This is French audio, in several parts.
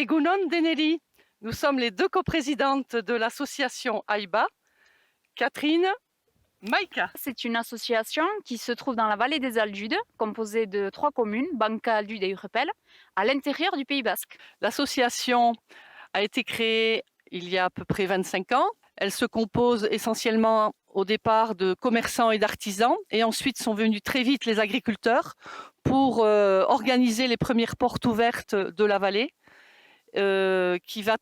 Egunon Deneli. Nous sommes les deux coprésidentes de l'association AIBA, Catherine, Maïka. C'est une association qui se trouve dans la vallée des Aldudes, composée de 3 communes, Banca, Aldude et Urepel, à l'intérieur du Pays Basque. L'association a été créée il y a à peu près 25 ans. Elle se compose essentiellement au départ de commerçants et d'artisans, et ensuite sont venus très vite les agriculteurs pour organiser les premières portes ouvertes de la vallée, qui va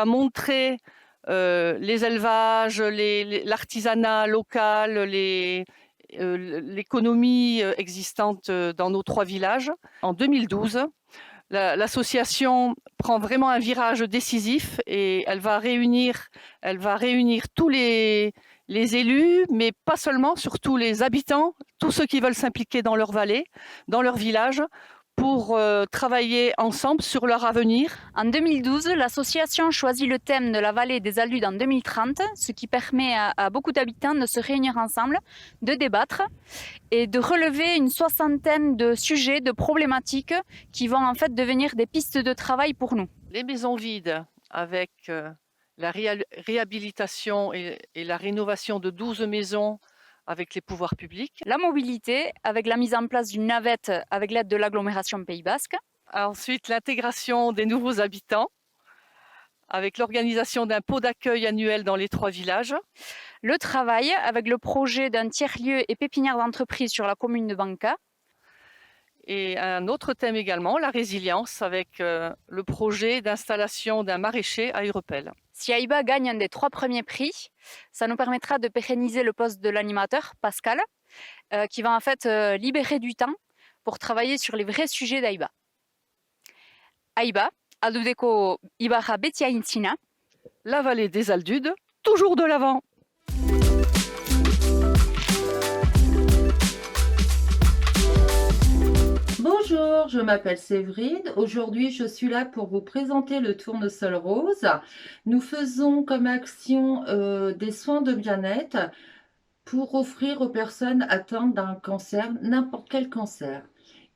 montrer les élevages, l'artisanat local, l'économie existante dans nos 3 villages. En 2012, l'association prend vraiment un virage décisif et elle va réunir tous les élus, mais pas seulement, surtout les habitants, tous ceux qui veulent s'impliquer dans leur vallée, dans leur village, pour travailler ensemble sur leur avenir. En 2012, l'association choisit le thème de la vallée des Aldudes en 2030, ce qui permet à beaucoup d'habitants de se réunir ensemble, de débattre et de relever une 60aine de sujets, de problématiques qui vont en fait devenir des pistes de travail pour nous. Les maisons vides, avec la réhabilitation et la rénovation de 12 maisons avec les pouvoirs publics. La mobilité, avec la mise en place d'une navette avec l'aide de l'agglomération Pays Basque. Ensuite, l'intégration des nouveaux habitants, avec l'organisation d'un pot d'accueil annuel dans les 3 villages. Le travail, avec le projet d'un tiers-lieu et pépinière d'entreprise sur la commune de Banca. Et un autre thème également, la résilience, avec le projet d'installation d'un maraîcher à Urepel. Si AIBA gagne un des 3 premiers prix, ça nous permettra de pérenniser le poste de l'animateur, Pascal, qui va en fait libérer du temps pour travailler sur les vrais sujets d'AIBA. AIBA, Aldudeko Ibarra Betia Insina. La vallée des Aldudes, toujours de l'avant. Bonjour, je m'appelle Séverine. Aujourd'hui, je suis là pour vous présenter le tournesol rose. Nous faisons comme action des soins de bien-être pour offrir aux personnes atteintes d'un cancer, n'importe quel cancer.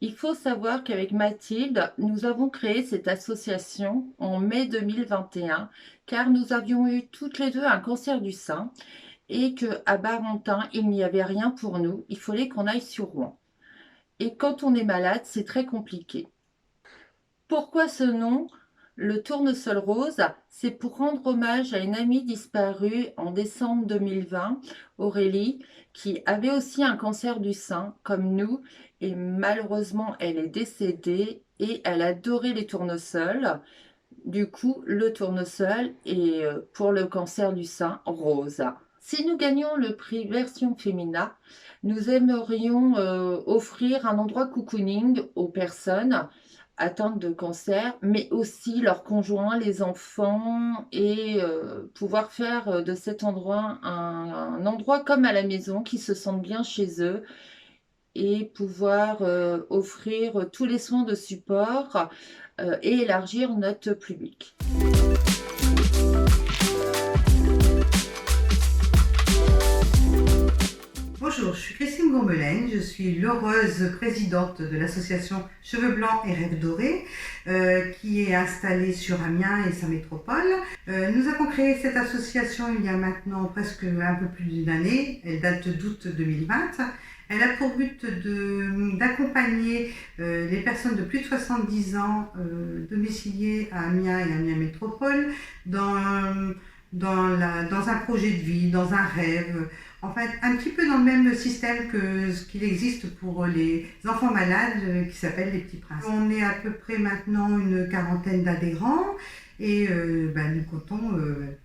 Il faut savoir qu'avec Mathilde, nous avons créé cette association en mai 2021 car nous avions eu toutes les deux un cancer du sein et qu'à Barentin, il n'y avait rien pour nous. Il fallait qu'on aille sur Rouen. Et quand on est malade, c'est très compliqué. Pourquoi ce nom? Le tournesol rose, c'est pour rendre hommage à une amie disparue en décembre 2020, Aurélie, qui avait aussi un cancer du sein, comme nous, et malheureusement, elle est décédée et elle adorait les tournesols. Du coup, le tournesol est pour le cancer du sein rose. Si nous gagnons le prix version féminin, nous aimerions offrir un endroit cocooning aux personnes atteintes de cancer, mais aussi leurs conjoints, les enfants, et pouvoir faire de cet endroit un endroit comme à la maison, qui se sentent bien chez eux, et pouvoir offrir tous les soins de support et élargir notre public. Bonjour, je suis Christine Gourmelaine, je suis l'heureuse présidente de l'association Cheveux Blancs et Rêves Dorés qui est installée sur Amiens et sa métropole. Nous avons créé cette association il y a maintenant presque un peu plus d'une année, elle date d'août 2020. Elle a pour but d'accompagner les personnes de plus de 70 ans domiciliées à Amiens et Amiens Métropole dans un projet de vie, dans un rêve, en fait un petit peu dans le même système que ce qu'il existe pour les enfants malades qui s'appellent les Petits Princes. On est à peu près maintenant une 40aine d'adhérents et nous comptons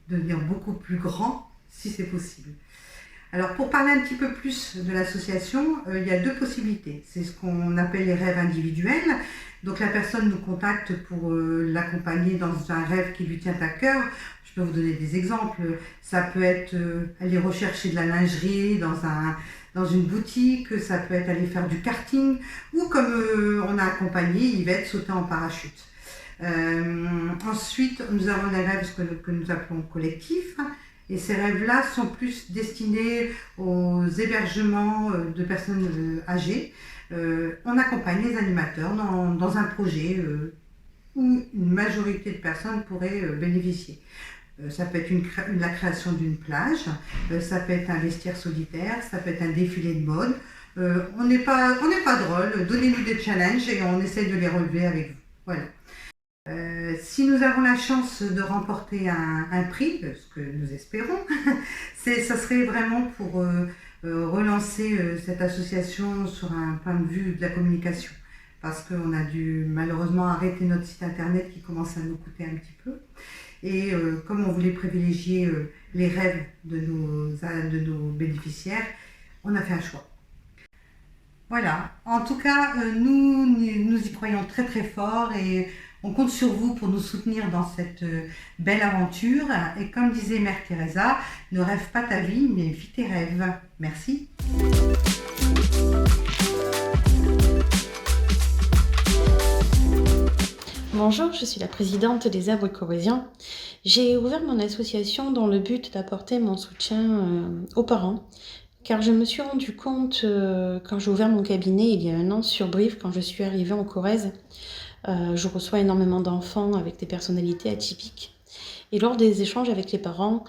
devenir beaucoup plus grands si c'est possible. Alors pour parler un petit peu plus de l'association, il y a 2 possibilités. C'est ce qu'on appelle les rêves individuels. Donc la personne nous contacte pour l'accompagner dans un rêve qui lui tient à cœur. Je peux vous donner des exemples. Ça peut être aller rechercher de la lingerie dans une boutique, ça peut être aller faire du karting, ou comme on a accompagné Yvette sauter en parachute. Ensuite, nous avons des rêves que nous appelons collectifs. Et ces rêves-là sont plus destinés aux hébergements de personnes âgées. On accompagne les animateurs dans un projet où une majorité de personnes pourraient bénéficier. Ça peut être la création d'une plage, ça peut être un vestiaire solitaire, ça peut être un défilé de mode. On n'est pas drôle, donnez-nous des challenges et on essaye de les relever avec vous. Voilà. Si nous avons la chance de remporter un prix, ce que nous espérons, ça serait vraiment pour relancer cette association sur un point de vue de la communication. Parce qu'on a dû malheureusement arrêter notre site internet qui commence à nous coûter un petit peu. Et comme on voulait privilégier les rêves de nos bénéficiaires, on a fait un choix. Voilà, en tout cas, nous y croyons très très fort et on compte sur vous pour nous soutenir dans cette belle aventure. Et comme disait Mère Teresa, ne rêve pas ta vie, mais vis tes rêves. Merci. Bonjour, je suis la présidente des Arbres Corésiens. J'ai ouvert mon association dans le but d'apporter mon soutien aux parents, car je me suis rendu compte quand j'ai ouvert mon cabinet il y a 1 an sur Brive, quand je suis arrivée en Corrèze, je reçois énormément d'enfants avec des personnalités atypiques. Et lors des échanges avec les parents,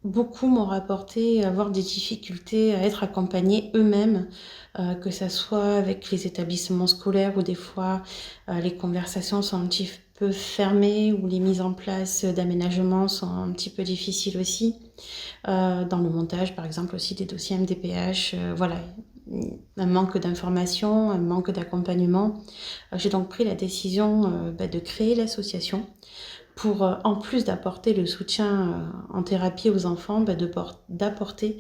beaucoup m'ont rapporté avoir des difficultés à être accompagnés eux-mêmes, que ça soit avec les établissements scolaires où des fois les conversations sont un petit peu fermées, ou les mises en place d'aménagements sont un petit peu difficiles aussi. Dans le montage, par exemple, aussi des dossiers MDPH, voilà, un manque d'information, un manque d'accompagnement. J'ai donc pris la décision de créer l'association pour, en plus d'apporter le soutien en thérapie aux enfants, d'apporter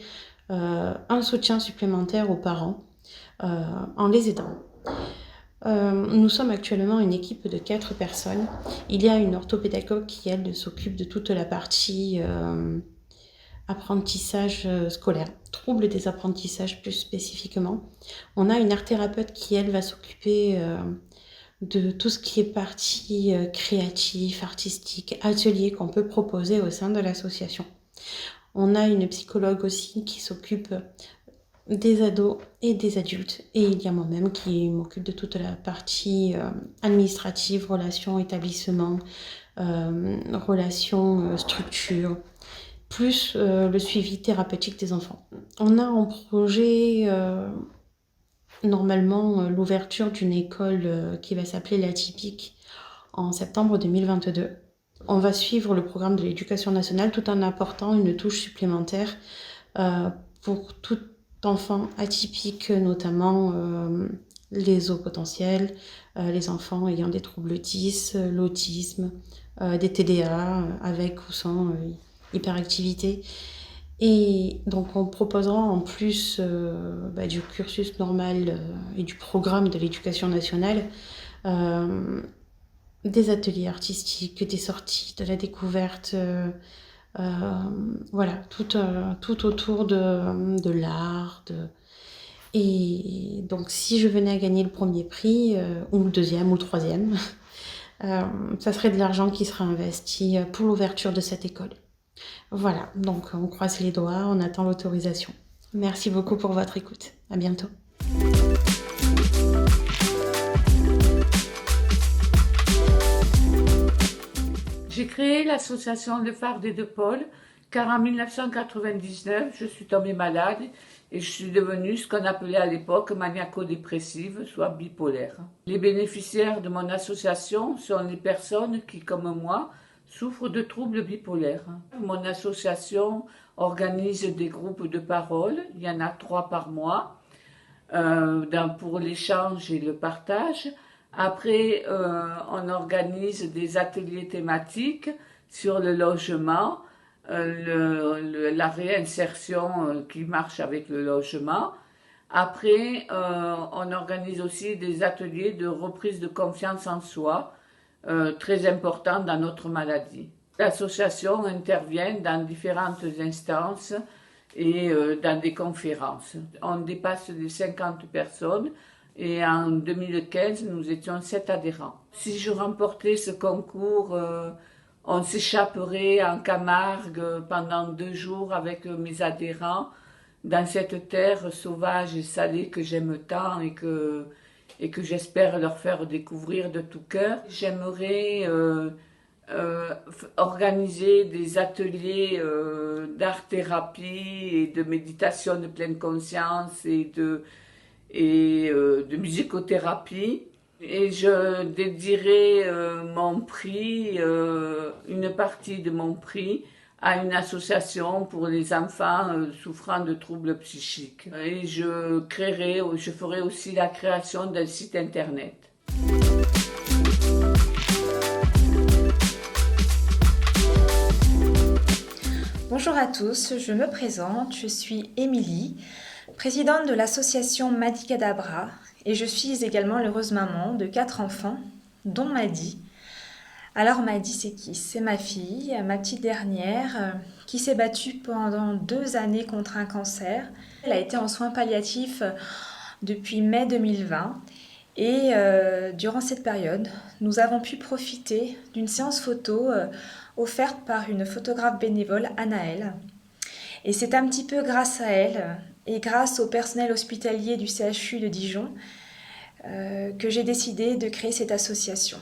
un soutien supplémentaire aux parents en les aidant. Nous sommes actuellement une équipe de 4 personnes. Il y a une orthopédagogue qui, elle, s'occupe de toute la partie apprentissage scolaire, troubles des apprentissages plus spécifiquement. On a une art thérapeute qui, elle, va s'occuper de tout ce qui est partie créatif, artistique, atelier qu'on peut proposer au sein de l'association. On a une psychologue aussi qui s'occupe des ados et des adultes, et il y a moi-même qui m'occupe de toute la partie administrative, relations établissement, relations structure, plus le suivi thérapeutique des enfants. On a en projet normalement l'ouverture d'une école qui va s'appeler l'Atypique en septembre 2022. On va suivre le programme de l'éducation nationale tout en apportant une touche supplémentaire pour tout enfant atypique, notamment les hauts potentiels, les enfants ayant des troubles 10, l'autisme, des TDA avec ou sans hyperactivité. Et donc on proposera en plus du cursus normal et du programme de l'éducation nationale des ateliers artistiques, des sorties, de la découverte, voilà, tout autour de l'art. Et donc si je venais à gagner le premier prix, ou le deuxième ou le troisième, ça serait de l'argent qui sera investi pour l'ouverture de cette école. Voilà, donc on croise les doigts, on attend l'autorisation. Merci beaucoup pour votre écoute. À bientôt. J'ai créé l'association Le Phare des Deux Pôles car en 1999, je suis tombée malade et je suis devenue ce qu'on appelait à l'époque maniaco-dépressive, soit bipolaire. Les bénéficiaires de mon association sont les personnes qui, comme moi, souffrent de troubles bipolaires. Mon association organise des groupes de parole, il y en a 3 par mois, pour l'échange et le partage. Après, on organise des ateliers thématiques sur le logement, la réinsertion qui marche avec le logement. Après, on organise aussi des ateliers de reprise de confiance en soi, très important dans notre maladie. L'association intervient dans différentes instances et dans des conférences. On dépasse les 50 personnes et en 2015, nous étions 7 adhérents. Si je remportais ce concours, on s'échapperait en Camargue pendant 2 jours avec mes adhérents dans cette terre sauvage et salée que j'aime tant et et que j'espère leur faire découvrir de tout cœur. J'aimerais organiser des ateliers d'art-thérapie et de méditation de pleine conscience et de musicothérapie. Et je dédierai mon prix, une partie de mon prix, à une association pour les enfants souffrant de troubles psychiques. Et je ferai aussi la création d'un site internet. Bonjour à tous, je me présente, je suis Émilie, présidente de l'association Madikadabra et je suis également l'heureuse maman de 4 enfants, dont Madi. Alors Madi, c'est qui? C'est ma fille, ma petite dernière, qui s'est battue pendant 2 années contre un cancer. Elle a été en soins palliatifs depuis mai 2020 et durant cette période, nous avons pu profiter d'une séance photo offerte par une photographe bénévole, Anaëlle. Et c'est un petit peu grâce à elle et grâce au personnel hospitalier du CHU de Dijon que j'ai décidé de créer cette association.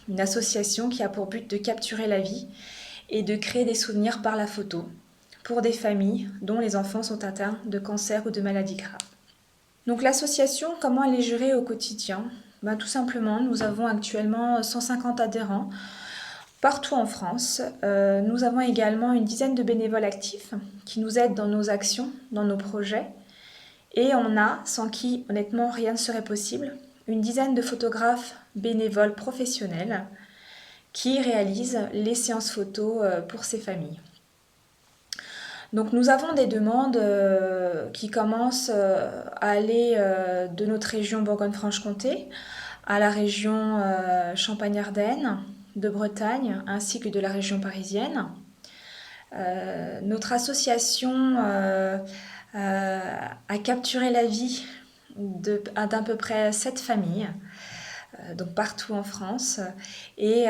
Une association qui a pour but de capturer la vie et de créer des souvenirs par la photo pour des familles dont les enfants sont atteints de cancer ou de maladies graves. Donc l'association, comment elle est gérée au quotidien? Tout simplement, nous avons actuellement 150 adhérents partout en France. Nous avons également une dizaine de bénévoles actifs qui nous aident dans nos actions, dans nos projets. Et on a, sans qui honnêtement rien ne serait possible, une dizaine de photographes bénévoles professionnels qui réalisent les séances photos pour ces familles. Donc nous avons des demandes qui commencent à aller de notre région Bourgogne-Franche-Comté à la région Champagne-Ardenne, de Bretagne ainsi que de la région parisienne. Notre association a capturé la vie d'à peu près 7 familles, donc partout en France, et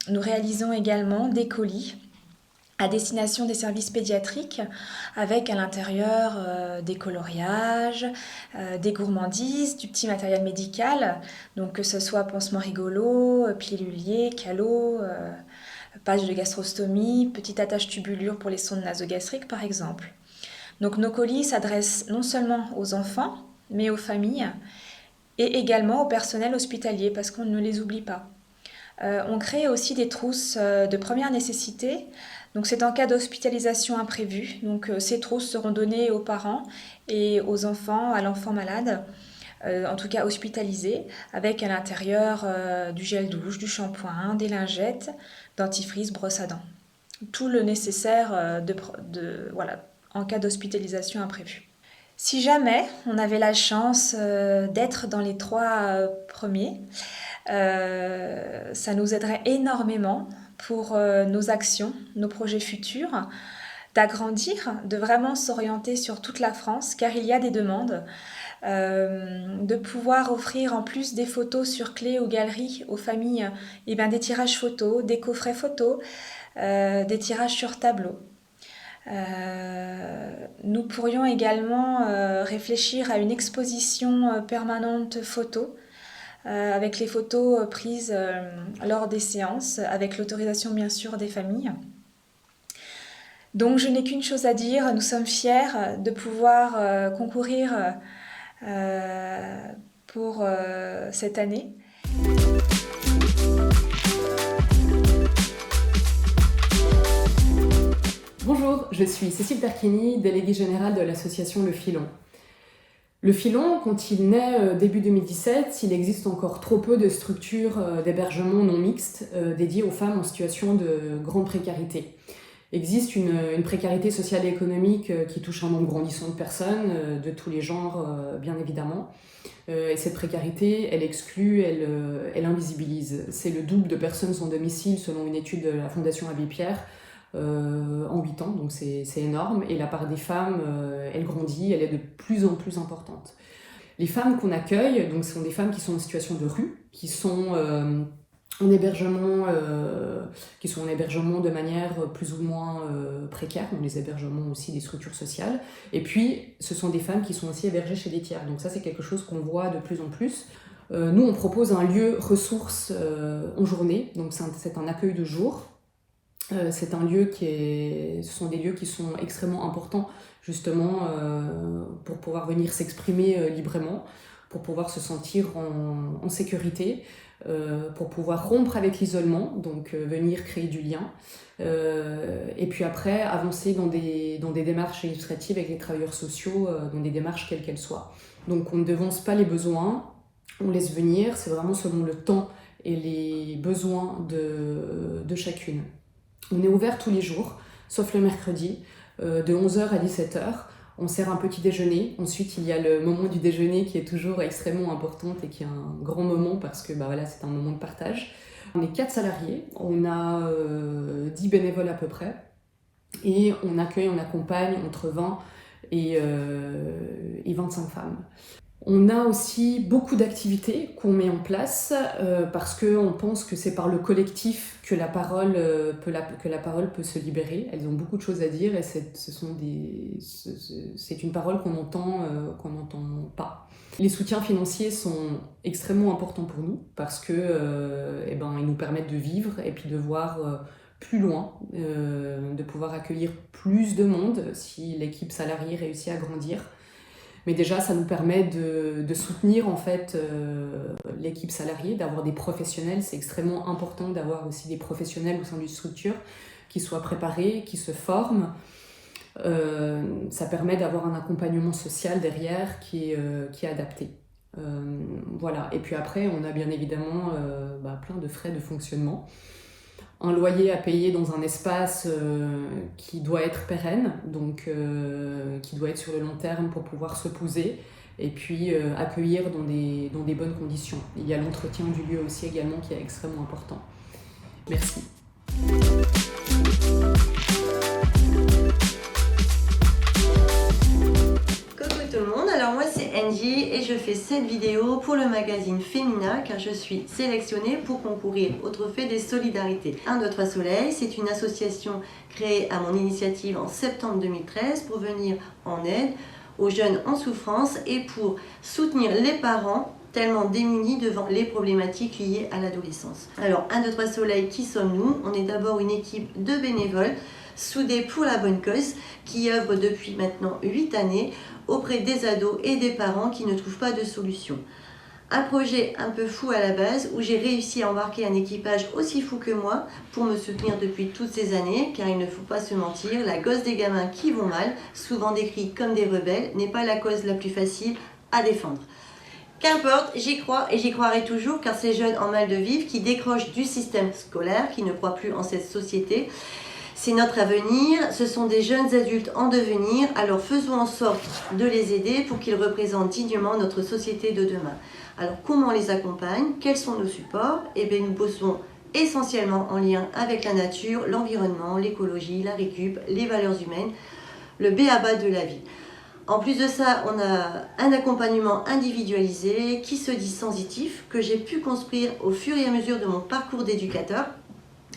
nous réalisons également des colis à destination des services pédiatriques avec à l'intérieur des coloriages, des gourmandises, du petit matériel médical, donc que ce soit pansement rigolo, pilulier, calot, page de gastrostomie, petite attache tubulure pour les sondes nasogastriques par exemple. Donc nos colis s'adressent non seulement aux enfants, mais aux familles et également au personnel hospitalier parce qu'on ne les oublie pas. On crée aussi des trousses de première nécessité. Donc c'est en cas d'hospitalisation imprévue. Donc ces trousses seront données aux parents et aux enfants, à l'enfant malade, en tout cas hospitalisé, avec à l'intérieur du gel douche, du shampoing, des lingettes, dentifrice, brosse à dents. Tout le nécessaire en cas d'hospitalisation imprévue. Si jamais on avait la chance d'être dans les 3 premiers, ça nous aiderait énormément pour nos actions, nos projets futurs, d'agrandir, de vraiment s'orienter sur toute la France, car il y a des demandes, de pouvoir offrir en plus des photos sur clé ou galerie aux familles, des tirages photos, des coffrets photos, des tirages sur tableau. Nous pourrions également réfléchir à une exposition permanente photos avec les photos prises lors des séances, avec l'autorisation bien sûr des familles. Donc je n'ai qu'une chose à dire, nous sommes fiers de pouvoir concourir pour cette année. Bonjour, je suis Cécile Tarquini, déléguée générale de l'association Le Filon. Le Filon, quand il naît début 2017, il existe encore trop peu de structures d'hébergement non mixtes dédiées aux femmes en situation de grande précarité. Il existe une précarité sociale et économique qui touche un nombre grandissant de personnes, de tous les genres bien évidemment. Et cette précarité, elle exclut, elle invisibilise. C'est le double de personnes sans domicile selon une étude de la Fondation Abbé Pierre en 8 ans, donc c'est énorme. Et la part des femmes, elle grandit, elle est de plus en plus importante. Les femmes qu'on accueille, donc, ce sont des femmes qui sont en situation de rue, qui sont en hébergement, qui sont en hébergement de manière plus ou moins précaire, donc les hébergements aussi des structures sociales. Et puis, ce sont des femmes qui sont aussi hébergées chez des tiers. Donc ça, c'est quelque chose qu'on voit de plus en plus. Nous, on propose un lieu ressource en journée, donc c'est un accueil de jour. C'est un lieu ce sont des lieux qui sont extrêmement importants, justement, pour pouvoir venir s'exprimer librement, pour pouvoir se sentir en sécurité, pour pouvoir rompre avec l'isolement, donc venir créer du lien, et puis après avancer dans des démarches illustratives avec les travailleurs sociaux, dans des démarches quelles qu'elles soient. Donc on ne devance pas les besoins, on laisse venir, c'est vraiment selon le temps et les besoins de chacune. On est ouvert tous les jours, sauf le mercredi, de 11h à 17h. On sert un petit déjeuner. Ensuite, il y a le moment du déjeuner qui est toujours extrêmement important et qui est un grand moment parce que c'est un moment de partage. On est 4 salariés, on a 10 bénévoles à peu près et on accompagne entre 20 et 25 femmes. On a aussi beaucoup d'activités qu'on met en place parce qu'on pense que c'est par le collectif que la parole peut se libérer. Elles ont beaucoup de choses à dire et c'est une parole qu'on n'entend pas. Les soutiens financiers sont extrêmement importants pour nous parce que ils nous permettent de vivre et puis de voir plus loin, de pouvoir accueillir plus de monde si l'équipe salariée réussit à grandir. Mais déjà, ça nous permet de soutenir en fait l'équipe salariée, d'avoir des professionnels. C'est extrêmement important d'avoir aussi des professionnels au sein d'une structure qui soient préparés, qui se forment. Ça permet d'avoir un accompagnement social derrière qui est adapté. Voilà. Et puis après, on a bien évidemment plein de frais de fonctionnement. Un loyer à payer dans un espace qui doit être pérenne, donc qui doit être sur le long terme pour pouvoir se poser et puis accueillir dans des bonnes conditions. Il y a l'entretien du lieu aussi également qui est extrêmement important. Merci. Tout le monde, alors moi c'est Angie et je fais cette vidéo pour le magazine Femina car je suis sélectionnée pour concourir au trophée des solidarités. 1, 2, 3 Soleil, c'est une association créée à mon initiative en septembre 2013 pour venir en aide aux jeunes en souffrance et pour soutenir les parents tellement démunis devant les problématiques liées à l'adolescence. Alors 1, 2, 3 Soleil, qui sommes-nous? On est d'abord une équipe de bénévoles soudés pour la bonne cause qui œuvre depuis maintenant 8 années auprès des ados et des parents qui ne trouvent pas de solution. Un projet un peu fou à la base où j'ai réussi à embarquer un équipage aussi fou que moi pour me soutenir depuis toutes ces années, car il ne faut pas se mentir, la gosse des gamins qui vont mal, souvent décrits comme des rebelles, n'est pas la cause la plus facile à défendre. Qu'importe, j'y crois et j'y croirai toujours car ces jeunes en mal de vivre qui décrochent du système scolaire, qui ne croient plus en cette société, c'est notre avenir, ce sont des jeunes adultes en devenir, alors faisons en sorte de les aider pour qu'ils représentent dignement notre société de demain. Alors comment on les accompagne? Quels sont nos supports? Eh bien nous bossons essentiellement en lien avec la nature, l'environnement, l'écologie, la récup, les valeurs humaines, le b.a.-ba de la vie. En plus de ça, on a un accompagnement individualisé qui se dit sensitif, que j'ai pu construire au fur et à mesure de mon parcours d'éducateur,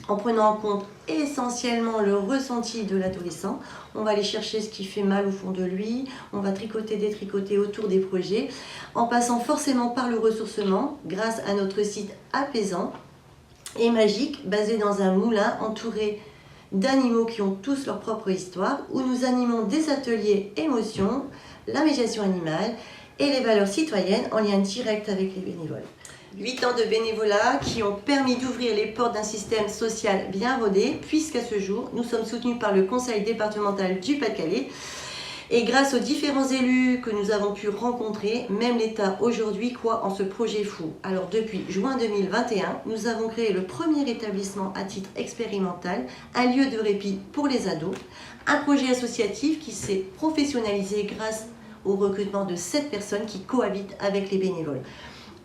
en prenant en compte essentiellement le ressenti de l'adolescent. On va aller chercher ce qui fait mal au fond de lui, on va détricoter autour des projets, en passant forcément par le ressourcement, grâce à notre site apaisant et magique, basé dans un moulin entouré d'animaux qui ont tous leur propre histoire, où nous animons des ateliers émotions, la médiation animale et les valeurs citoyennes en lien direct avec les bénévoles. 8 ans de bénévolat qui ont permis d'ouvrir les portes d'un système social bien rodé, puisqu'à ce jour, nous sommes soutenus par le Conseil départemental du Pas-de-Calais. Et grâce aux différents élus que nous avons pu rencontrer, même l'État aujourd'hui croit en ce projet fou. Alors depuis juin 2021, nous avons créé le premier établissement à titre expérimental, un lieu de répit pour les ados, un projet associatif qui s'est professionnalisé grâce au recrutement de 7 personnes qui cohabitent avec les bénévoles.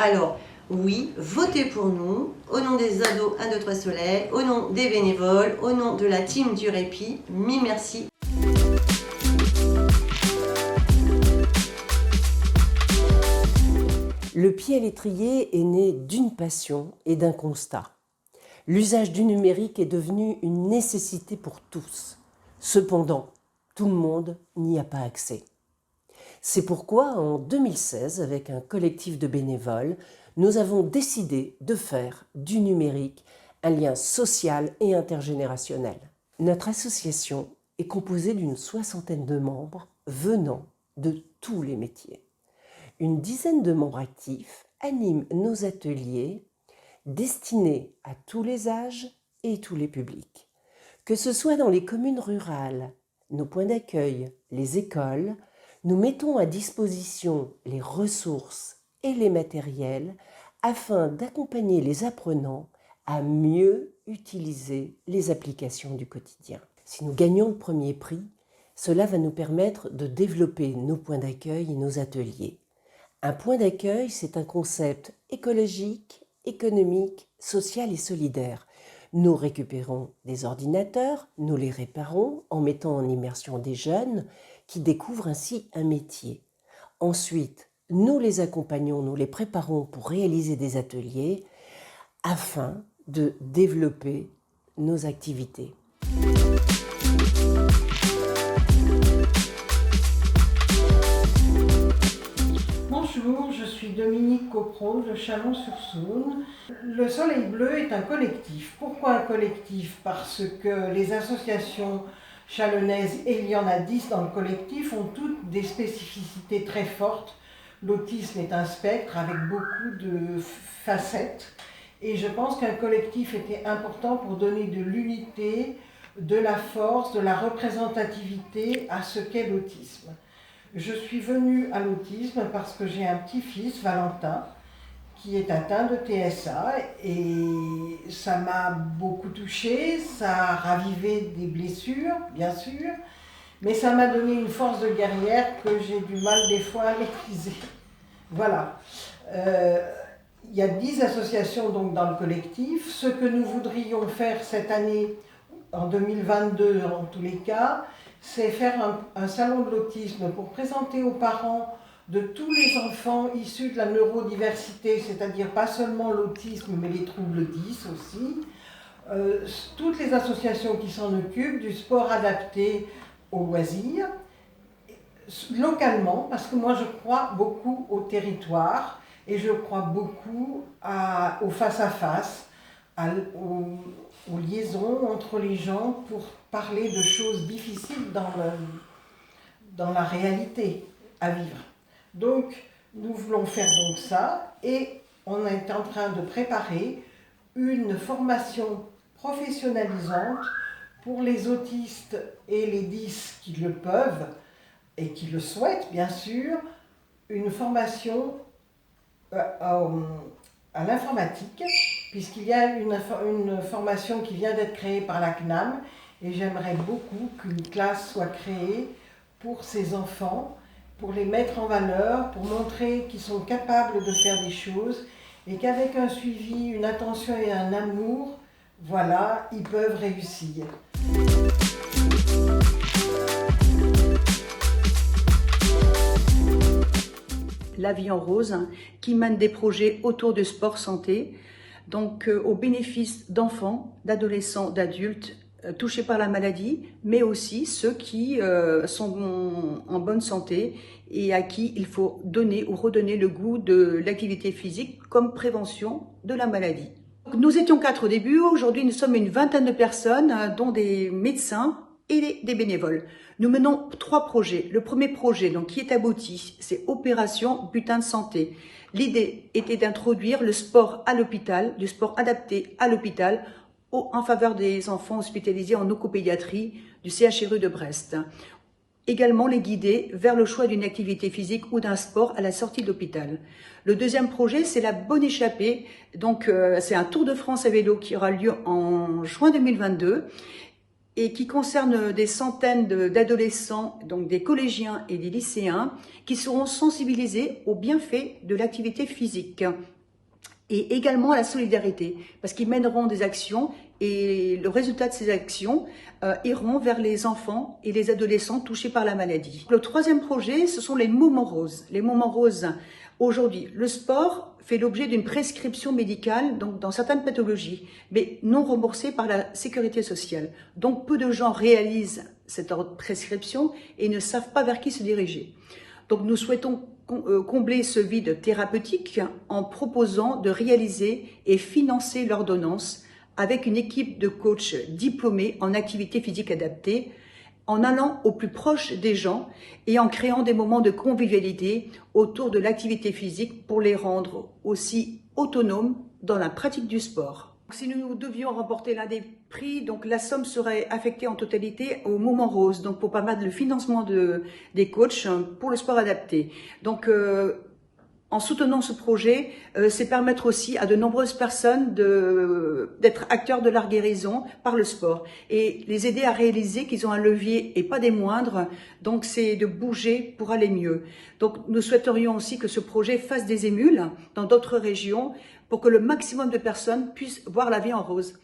Alors, oui, votez pour nous, au nom des ados 1, 2, 3 Soleil, au nom des bénévoles, au nom de la team du répit, mille merci. Le pied à l'étrier est né d'une passion et d'un constat. L'usage du numérique est devenu une nécessité pour tous. Cependant, tout le monde n'y a pas accès. C'est pourquoi, en 2016, avec un collectif de bénévoles, nous avons décidé de faire du numérique un lien social et intergénérationnel. Notre association est composée d'une 60aine de membres venant de tous les métiers. Une dizaine de membres actifs animent nos ateliers destinés à tous les âges et tous les publics. Que ce soit dans les communes rurales, nos points d'accueil, les écoles, nous mettons à disposition les ressources et les matériels afin d'accompagner les apprenants à mieux utiliser les applications du quotidien. Si nous gagnons le premier prix, cela va nous permettre de développer nos points d'accueil et nos ateliers. Un point d'accueil, c'est un concept écologique, économique, social et solidaire. Nous récupérons des ordinateurs, nous les réparons en mettant en immersion des jeunes qui découvrent ainsi un métier. Ensuite, nous les accompagnons, nous les préparons pour réaliser des ateliers afin de développer nos activités. Bonjour, je suis Dominique Copro de Chalon-sur-Saône. Le Soleil Bleu est un collectif. Pourquoi un collectif? Parce que les associations chalonnaises, et il y en a 10 dans le collectif, ont toutes des spécificités très fortes. L'autisme est un spectre avec beaucoup de facettes. Et je pense qu'un collectif était important pour donner de l'unité, de la force, de la représentativité à ce qu'est l'autisme. Je suis venue à l'autisme parce que j'ai un petit-fils, Valentin, qui est atteint de TSA et ça m'a beaucoup touchée, ça a ravivé des blessures, bien sûr, mais ça m'a donné une force de guerrière que j'ai du mal des fois à maîtriser. Voilà. Il y a 10 associations donc dans le collectif. Ce que nous voudrions faire cette année, en 2022 en tous les cas, c'est faire un salon de l'autisme pour présenter aux parents de tous les enfants issus de la neurodiversité, c'est-à-dire pas seulement l'autisme mais les troubles 10 aussi, toutes les associations qui s'en occupent du sport adapté aux loisirs, localement, parce que moi je crois beaucoup au territoire et je crois beaucoup au face-à-face, aux liaisons entre les gens pour parler de choses difficiles dans la réalité à vivre. Donc, nous voulons faire donc ça et on est en train de préparer une formation professionnalisante pour les autistes et les 10 qui le peuvent et qui le souhaitent, bien sûr, une formation à l'informatique, puisqu'il y a une formation qui vient d'être créée par la CNAM et j'aimerais beaucoup qu'une classe soit créée pour ces enfants, pour les mettre en valeur, pour montrer qu'ils sont capables de faire des choses et qu'avec un suivi, une attention et un amour, voilà, ils peuvent réussir. La Vie en Rose, qui mène des projets autour du sport santé, donc au bénéfice d'enfants, d'adolescents, d'adultes touchés par la maladie, mais aussi ceux qui sont en bonne santé et à qui il faut donner ou redonner le goût de l'activité physique comme prévention de la maladie. Nous étions 4 au début, aujourd'hui nous sommes une vingtaine de personnes, dont des médecins et des bénévoles. Nous menons 3 projets. Le premier projet, donc, qui est abouti, c'est Opération Butin de Santé. L'idée était d'introduire le sport à l'hôpital, du sport adapté à l'hôpital, en faveur des enfants hospitalisés en oncopédiatrie du CHRU de Brest. Également les guider vers le choix d'une activité physique ou d'un sport à la sortie de l'hôpital. Le deuxième projet, c'est la Bonne Échappée. Donc, c'est un Tour de France à vélo qui aura lieu en juin 2022 et qui concerne des centaines d'adolescents, donc des collégiens et des lycéens, qui seront sensibilisés aux bienfaits de l'activité physique et également à la solidarité, parce qu'ils mèneront des actions et le résultat de ces actions iront vers les enfants et les adolescents touchés par la maladie. Le troisième projet, ce sont les moments roses. Les moments roses Aujourd'hui, le sport fait l'objet d'une prescription médicale, donc dans certaines pathologies, mais non remboursée par la sécurité sociale. Donc peu de gens réalisent cette prescription et ne savent pas vers qui se diriger. Donc nous souhaitons combler ce vide thérapeutique en proposant de réaliser et financer l'ordonnance avec une équipe de coachs diplômés en activité physique adaptée, en allant au plus proche des gens et en créant des moments de convivialité autour de l'activité physique pour les rendre aussi autonomes dans la pratique du sport. Si nous devions remporter l'un des prix, donc la somme serait affectée en totalité au Moment Rose, donc pour permettre le financement des coachs pour le sport adapté. Donc en soutenant ce projet, c'est permettre aussi à de nombreuses personnes d'être acteurs de leur guérison par le sport et les aider à réaliser qu'ils ont un levier et pas des moindres, donc c'est de bouger pour aller mieux. Donc nous souhaiterions aussi que ce projet fasse des émules dans d'autres régions pour que le maximum de personnes puissent voir la vie en rose.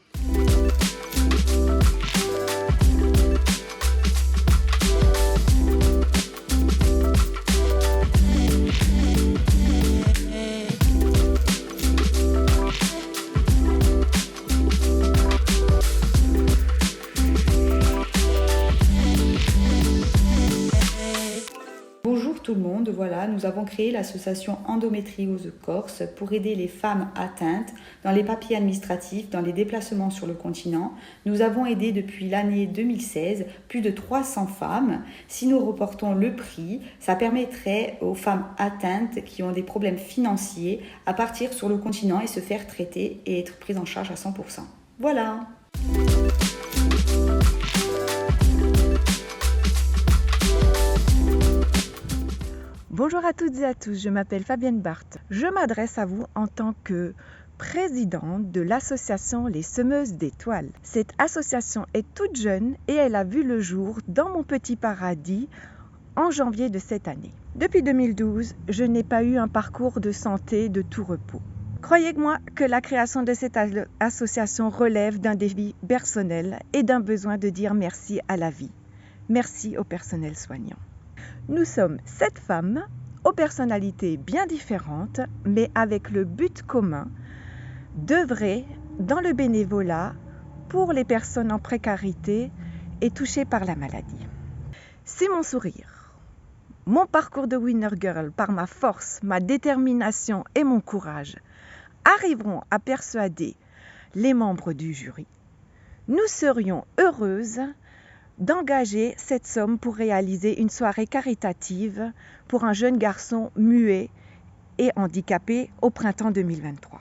Bonjour tout le monde, voilà, nous avons créé l'association Endométriose Corse pour aider les femmes atteintes dans les papiers administratifs, dans les déplacements sur le continent. Nous avons aidé depuis l'année 2016 plus de 300 femmes. Si nous reportons le prix, ça permettrait aux femmes atteintes qui ont des problèmes financiers à partir sur le continent et se faire traiter et être prises en charge à 100%. Voilà. Bonjour à toutes et à tous, je m'appelle Fabienne Barthes. Je m'adresse à vous en tant que présidente de l'association Les Semeuses d'Étoiles. Cette association est toute jeune et elle a vu le jour dans mon petit paradis en janvier de cette année. Depuis 2012, je n'ai pas eu un parcours de santé de tout repos. Croyez-moi que la création de cette association relève d'un défi personnel et d'un besoin de dire merci à la vie. Merci au personnel soignant. Nous sommes 7 femmes aux personnalités bien différentes, mais avec le but commun d'œuvrer dans le bénévolat pour les personnes en précarité et touchées par la maladie. Si mon sourire, mon parcours de Winner Girl, par ma force, ma détermination et mon courage, arriveront à persuader les membres du jury, nous serions heureuses d'engager cette somme pour réaliser une soirée caritative pour un jeune garçon muet et handicapé au printemps 2023.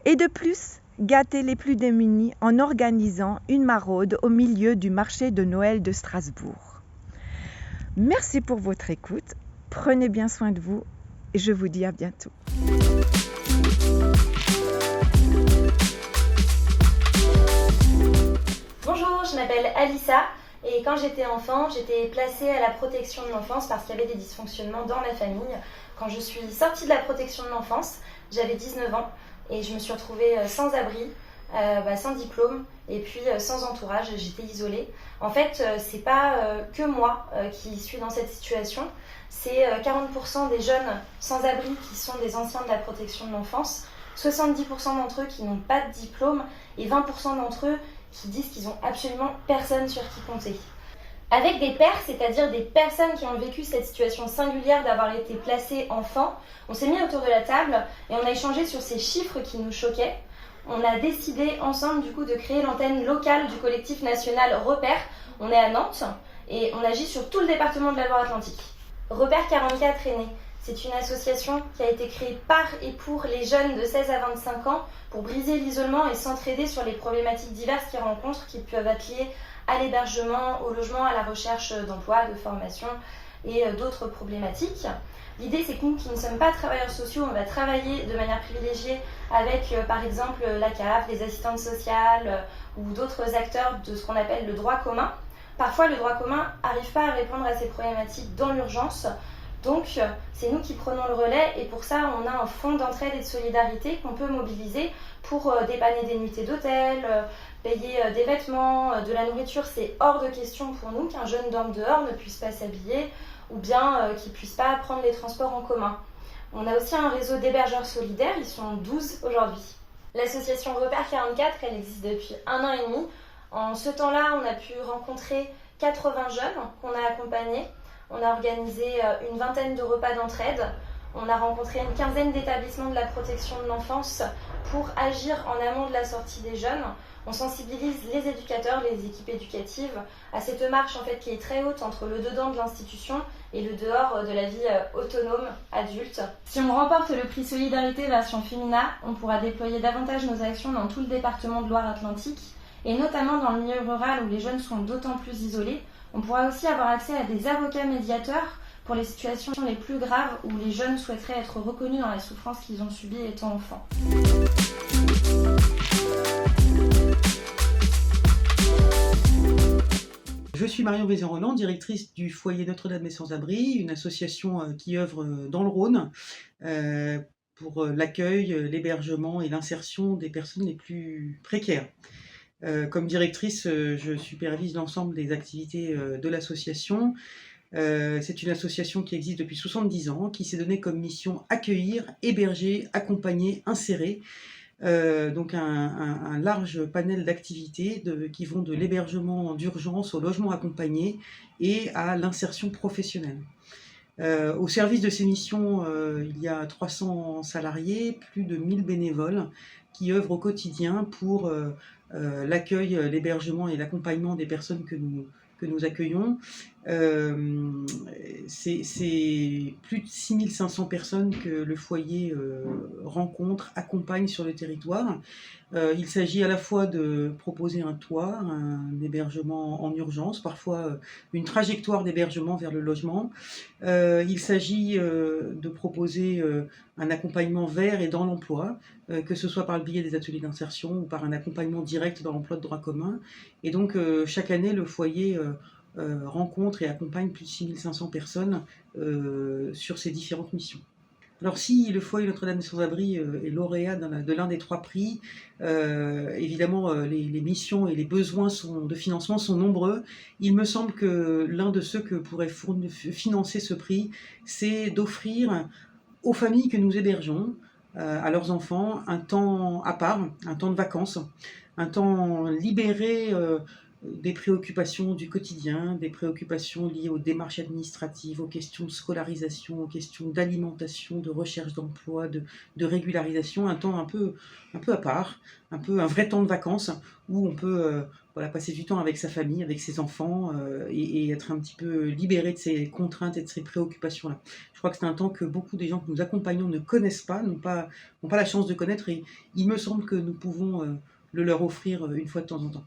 Et de plus, gâter les plus démunis en organisant une maraude au milieu du marché de Noël de Strasbourg. Merci pour votre écoute, prenez bien soin de vous et je vous dis à bientôt. Bonjour, je m'appelle Alissa et quand j'étais enfant, j'étais placée à la protection de l'enfance parce qu'il y avait des dysfonctionnements dans ma famille. Quand je suis sortie de la protection de l'enfance, j'avais 19 ans et je me suis retrouvée sans abri, sans diplôme et puis sans entourage, j'étais isolée. En fait, c'est pas que moi qui suis dans cette situation, c'est 40% des jeunes sans abri qui sont des anciens de la protection de l'enfance, 70% d'entre eux qui n'ont pas de diplôme et 20% d'entre eux qui disent qu'ils n'ont absolument personne sur qui compter. Avec des pairs, c'est-à-dire des personnes qui ont vécu cette situation singulière d'avoir été placées enfants, on s'est mis autour de la table et on a échangé sur ces chiffres qui nous choquaient. On a décidé ensemble du coup de créer l'antenne locale du collectif national Repère. On est à Nantes et on agit sur tout le département de la Loire-Atlantique. Repère 44 est né. C'est une association qui a été créée par et pour les jeunes de 16 à 25 ans pour briser l'isolement et s'entraider sur les problématiques diverses qu'ils rencontrent, qui peuvent être liées à l'hébergement, au logement, à la recherche d'emploi, de formation et d'autres problématiques. L'idée, c'est que nous qui ne sommes pas travailleurs sociaux, on va travailler de manière privilégiée avec, par exemple, la CAF, les assistantes sociales ou d'autres acteurs de ce qu'on appelle le droit commun. Parfois, le droit commun n'arrive pas à répondre à ces problématiques dans l'urgence. Donc, c'est nous qui prenons le relais et pour ça, on a un fonds d'entraide et de solidarité qu'on peut mobiliser pour dépanner des nuitées d'hôtel, payer des vêtements, de la nourriture. C'est hors de question pour nous qu'un jeune dorme dehors ne puisse pas s'habiller ou bien qu'il ne puisse pas prendre les transports en commun. On a aussi un réseau d'hébergeurs solidaires, ils sont 12 aujourd'hui. L'association Repère 44, elle existe depuis 1 an et demi. En ce temps-là, on a pu rencontrer 80 jeunes qu'on a accompagnés. On a organisé une vingtaine de repas d'entraide. On a rencontré une quinzaine d'établissements de la protection de l'enfance pour agir en amont de la sortie des jeunes. On sensibilise les éducateurs, les équipes éducatives à cette marche en fait qui est très haute entre le dedans de l'institution et le dehors de la vie autonome adulte. Si on remporte le prix Solidarité version Femina, on pourra déployer davantage nos actions dans tout le département de Loire-Atlantique et notamment dans le milieu rural où les jeunes sont d'autant plus isolés. On pourra aussi avoir accès à des avocats médiateurs pour les situations les plus graves où les jeunes souhaiteraient être reconnus dans la souffrance qu'ils ont subie étant enfants. Je suis Marion Vézan-Roland, directrice du foyer Notre-Dame des Sans-Abris, une association qui œuvre dans le Rhône pour l'accueil, l'hébergement et l'insertion des personnes les plus précaires. Comme directrice, je supervise l'ensemble des activités de l'association. C'est une association qui existe depuis 70 ans, qui s'est donnée comme mission accueillir, héberger, accompagner, insérer. Donc un large panel d'activités qui vont de l'hébergement d'urgence au logement accompagné et à l'insertion professionnelle. Au service de ces missions, il y a 300 salariés, plus de 1000 bénévoles qui œuvrent au quotidien pour l'accueil, l'hébergement et l'accompagnement des personnes que nous accueillons. C'est plus de 6500 personnes que le foyer rencontre, accompagne sur le territoire. Il s'agit à la fois de proposer un toit, un hébergement en urgence, parfois une trajectoire d'hébergement vers le logement. Il s'agit de proposer un accompagnement vers et dans l'emploi, que ce soit par le biais des ateliers d'insertion ou par un accompagnement direct dans l'emploi de droit commun. Et donc chaque année, le foyer rencontre et accompagne plus de 6500 personnes sur ces différentes missions. Alors si le foyer Notre-Dame des Sans-Abris est lauréat de l'un des 3 prix, évidemment les missions et les besoins de financement sont nombreux. Il me semble que l'un de ceux que pourrait financer ce prix, c'est d'offrir aux familles que nous hébergeons, à leurs enfants, un temps à part, un temps de vacances, un temps libéré des préoccupations du quotidien, des préoccupations liées aux démarches administratives, aux questions de scolarisation, aux questions d'alimentation, de recherche d'emploi, de régularisation, un temps un peu à part, un vrai temps de vacances où on peut passer du temps avec sa famille, avec ses enfants et être un petit peu libéré de ces contraintes et de ces préoccupations-là. Je crois que c'est un temps que beaucoup des gens que nous accompagnons ne connaissent pas, n'ont pas la chance de connaître et il me semble que nous pouvons le leur offrir une fois de temps en temps.